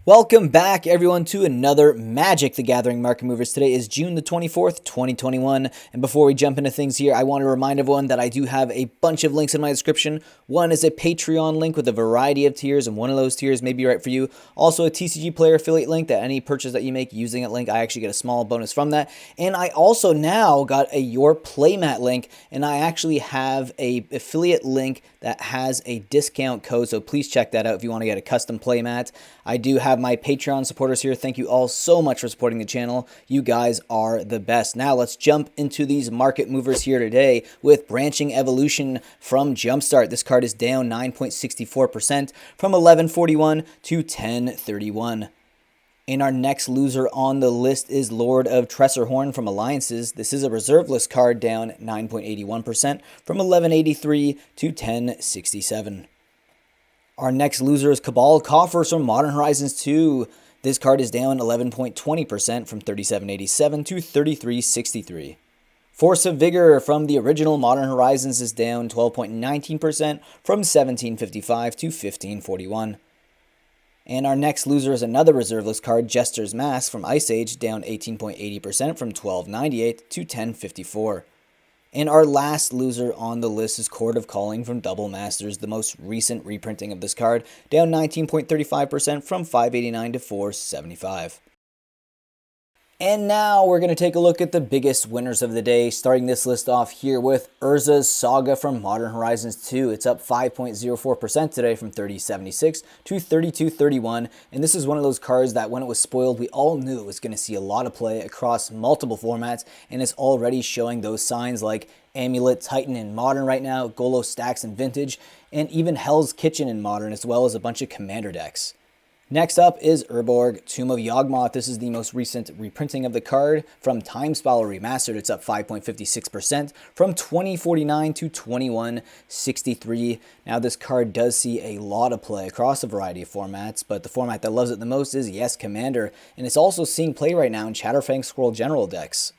Welcome back, everyone, to another Magic the Gathering Market Movers. Today is June the 24th, 2021, and before we jump into things here, I want to remind everyone that I do have a bunch of links in my description. One is a Patreon link with a variety of tiers, and one of those tiers may be right for you. Also, a TCG Player affiliate link that any purchase that you make using that link, I actually get a small bonus from that. And I also now got a Your Playmat link, and I actually have a affiliate link that has a discount code, so please check that out if you want to get a custom playmat. I do have my Patreon supporters here. Thank you all so much for supporting the channel. You guys are the best. Now let's jump into these market movers here today with Branching Evolution from Jumpstart. This card is down 9.64% from 1141 to 1031. And our next loser on the list is Lord of Tressorhorn from Alliances. This is a reserve list card, down 9.81% from 1183 to 1067. Our next loser is Cabal Coffers from Modern Horizons 2. This card is down 11.20% from 3787 to 3363. Force of Vigor from the original Modern Horizons is down 12.19% from 1755 to 1541. And our next loser is another reserve list card, Jester's Mask from Ice Age, down 18.80% from 1298 to 1054. And our last loser on the list is Chord of Calling from Double Masters, the most recent reprinting of this card, down 19.35% from 589 to 475. And now we're going to take a look at the biggest winners of the day, starting this list off here with Urza's Saga from Modern Horizons 2. It's up 5.04% today from 3076 to 3231, and this is one of those cards that when it was spoiled, we all knew it was going to see a lot of play across multiple formats, and it's already showing those signs like Amulet Titan in Modern right now, Golo Stacks in Vintage, and even Hell's Kitchen in Modern, as well as a bunch of Commander decks. Next up is Urborg, Tomb of Yawgmoth. This is the most recent reprinting of the card from Time Spiral Remastered. It's up 5.56% from 2049 to 2163. Now this card does see a lot of play across a variety of formats, but the format that loves it the most is Yes Commander, and it's also seeing play right now in Chatterfang Squirrel General decks.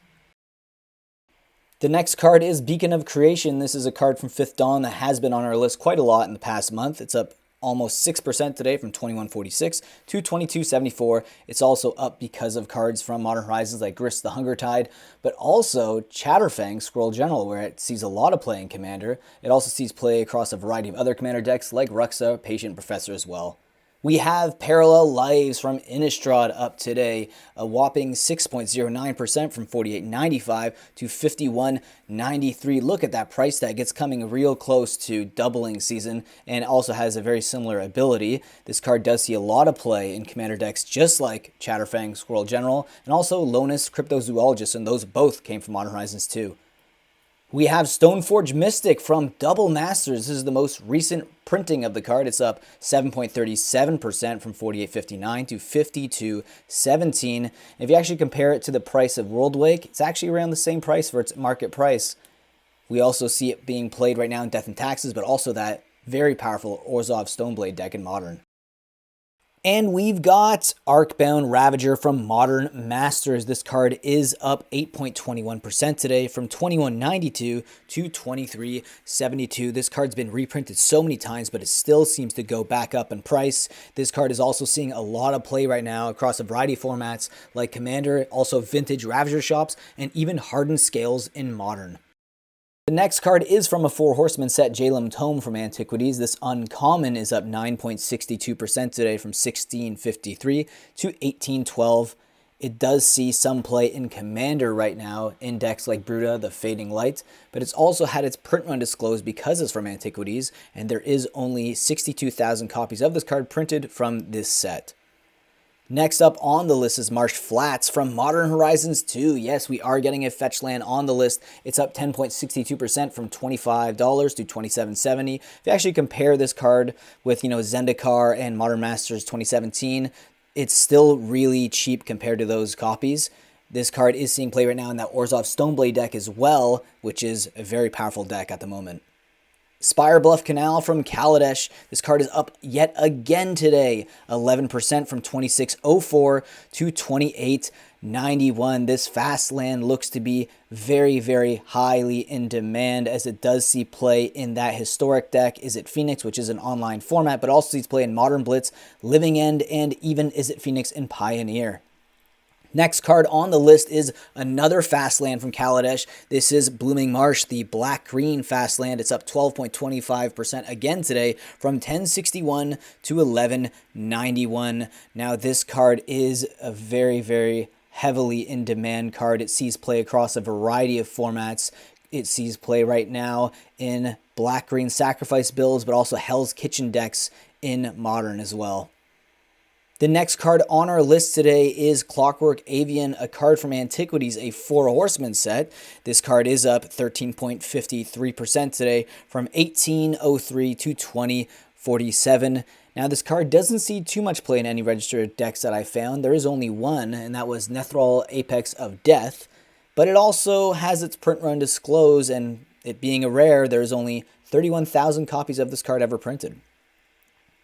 The next card is Beacon of Creation. This is a card from Fifth Dawn that has been on our list quite a lot in the past month. It's up almost 6% today from 2146 to 2274. It's also up because of cards from Modern Horizons like Grist the Hunger Tide, but also Chatterfang Squirrel General, where it sees a lot of play in Commander. It also sees play across a variety of other Commander decks like Ruxa, Patient Professor as well. We have Parallel Lives from Innistrad up today, a whopping 6.09% from 48.95 to 51.93. Look at that price tag. It's coming real close to doubling season and also has a very similar ability. This card does see a lot of play in Commander decks just like Chatterfang Squirrel General and also Lonus Cryptozoologist, and those both came from Modern Horizons 2. We have Stoneforge Mystic from Double Masters. This is the most recent printing of the card. It's up 7.37% from 48.59 to 52.17. If you actually compare it to the price of Worldwake, it's actually around the same price for its market price. We also see it being played right now in Death and Taxes, but also that very powerful Orzhov Stoneblade deck in Modern. And we've got Arcbound Ravager from Modern Masters. This card is up 8.21% today from 21.92 to 23.72. This card's been reprinted so many times, but it still seems to go back up in price. This card is also seeing a lot of play right now across a variety of formats like Commander, also Vintage Ravager shops, and even Hardened Scales in Modern. The next card is from a Four Horsemen set, Jalum Tome from Antiquities. This uncommon is up 9.62% today from 16.53 to 18.12. It does see some play in Commander right now in decks like Bruta, the Fading Light, but it's also had its print run disclosed because it's from Antiquities, and there is only 62,000 copies of this card printed from this set. Next up on the list is Marsh Flats from Modern Horizons 2. Yes, we are getting a fetch land on the list. It's up 10.62% from $25 to $27.70. If you actually compare this card with, Zendikar and Modern Masters 2017, it's still really cheap compared to those copies. This card is seeing play right now in that Orzhov Stoneblade deck as well, which is a very powerful deck at the moment. Spire Bluff Canal from Kaladesh. This card is up yet again today, 11% from 26.04 to 28.91. This fast land looks to be very, very highly in demand, as it does see play in that historic deck, Izzet Phoenix, which is an online format, but also sees play in Modern Blitz, Living End, and even Izzet Phoenix in Pioneer. Next card on the list is another fast land from Kaladesh. This is Blooming Marsh, the black-green fast land. It's up 12.25% again today from 1061 to 1191. Now this card is a very, very heavily in demand card. It sees play across a variety of formats. It sees play right now in black-green sacrifice builds, but also Hell's Kitchen decks in Modern as well. The next card on our list today is Clockwork Avian, a card from Antiquities, a Four Horsemen set. This card is up 13.53% today from 1803 to 2047. Now, this card doesn't see too much play in any registered decks that I found. There is only one, and that was Nethrall Apex of Death. But it also has its print run disclosed, and it being a rare, there's only 31,000 copies of this card ever printed.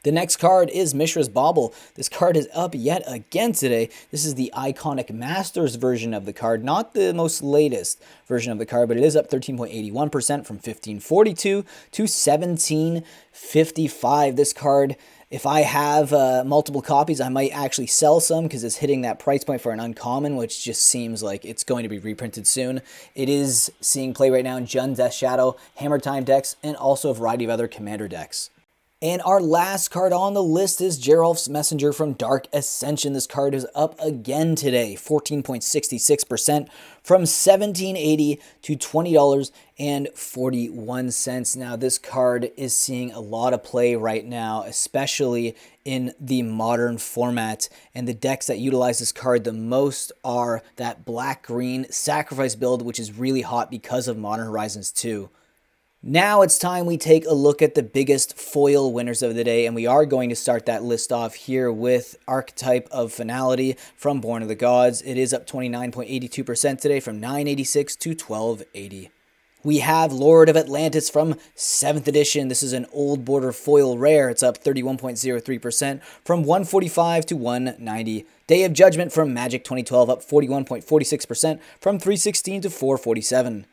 The next card is Mishra's Bauble. This card is up yet again today. This is the Iconic Masters version of the card, not the most latest version of the card, but it is up 13.81% from 1542 to 1755. This card, if I have multiple copies, I might actually sell some because it's hitting that price point for an uncommon, which just seems like it's going to be reprinted soon. It is seeing play right now in Jund, Death Shadow, Hammer Time decks, and also a variety of other commander decks. And our last card on the list is Geralf's Messenger from Dark Ascension. This card is up again today, 14.66% from $17.80 to $20.41. Now, this card is seeing a lot of play right now, especially in the Modern format. And the decks that utilize this card the most are that black-green sacrifice build, which is really hot because of Modern Horizons 2. Now it's time we take a look at the biggest foil winners of the day, and we are going to start that list off here with Archetype of Finality from Born of the Gods. It is up 29.82% today from $9.86 to $12.80. We have Lord of Atlantis from 7th edition. This is an old border foil rare. It's up 31.03% from $145 to $190. Day of Judgment from Magic 2012 up 41.46% from $316 to $447.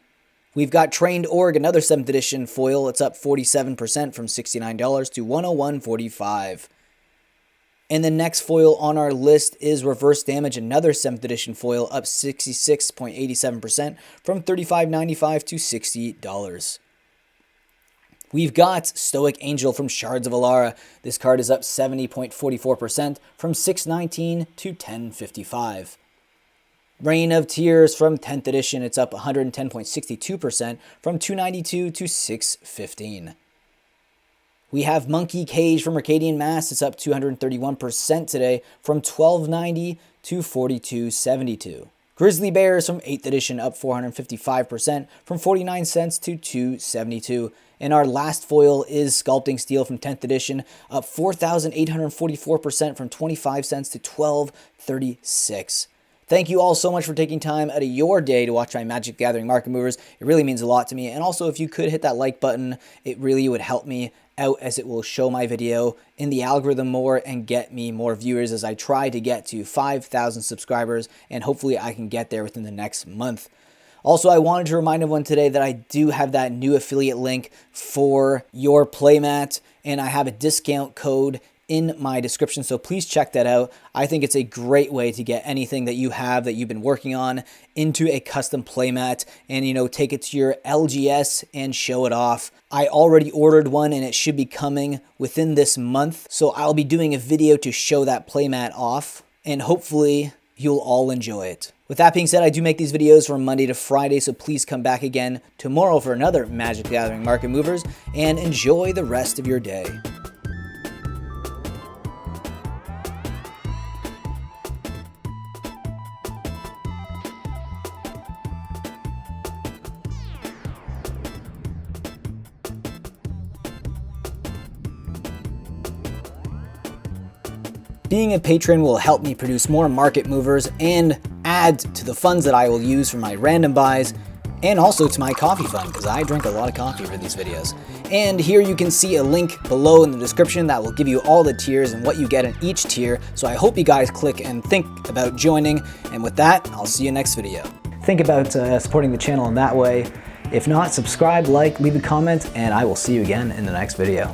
We've got Trained Org, another 7th edition foil. It's up 47% from $69 to $101.45. And the next foil on our list is Reverse Damage, another 7th edition foil, up 66.87% from $35.95 to $60. We've got Stoic Angel from Shards of Alara. This card is up 70.44% from $619 to $1055. Reign of Tears from 10th edition, it's up 110.62% from $292 to $615. We have Monkey Cage from Arcadian Mass, it's up 231% today from $12.90 to $42.72. Grizzly Bears from 8th edition, up 455% from 49 cents to $2.72. And our last foil is Sculpting Steel from 10th edition, up 4,844% from 25 cents to $12.36. Thank you all so much for taking time out of your day to watch my Magic the Gathering Market Movers. It really means a lot to me. And also, if you could hit that like button, it really would help me out, as it will show my video in the algorithm more and get me more viewers as I try to get to 5,000 subscribers, and hopefully I can get there within the next month. Also, I wanted to remind everyone today that I do have that new affiliate link for your playmat, and I have a discount code in my description, so please check that out. I think it's a great way to get anything that you have that you've been working on into a custom playmat and, take it to your LGS and show it off. I already ordered one and it should be coming within this month, so I'll be doing a video to show that playmat off, and hopefully you'll all enjoy it. With that being said, I do make these videos from Monday to Friday, so please come back again tomorrow for another Magic the Gathering Market Movers, and enjoy the rest of your day. Being a patron will help me produce more market movers and add to the funds that I will use for my random buys and also to my coffee fund, because I drink a lot of coffee for these videos. And here you can see a link below in the description that will give you all the tiers and what you get in each tier. So I hope you guys click and think about joining. And with that, I'll see you next video. Think about supporting the channel in that way. If not, subscribe, like, leave a comment, and I will see you again in the next video.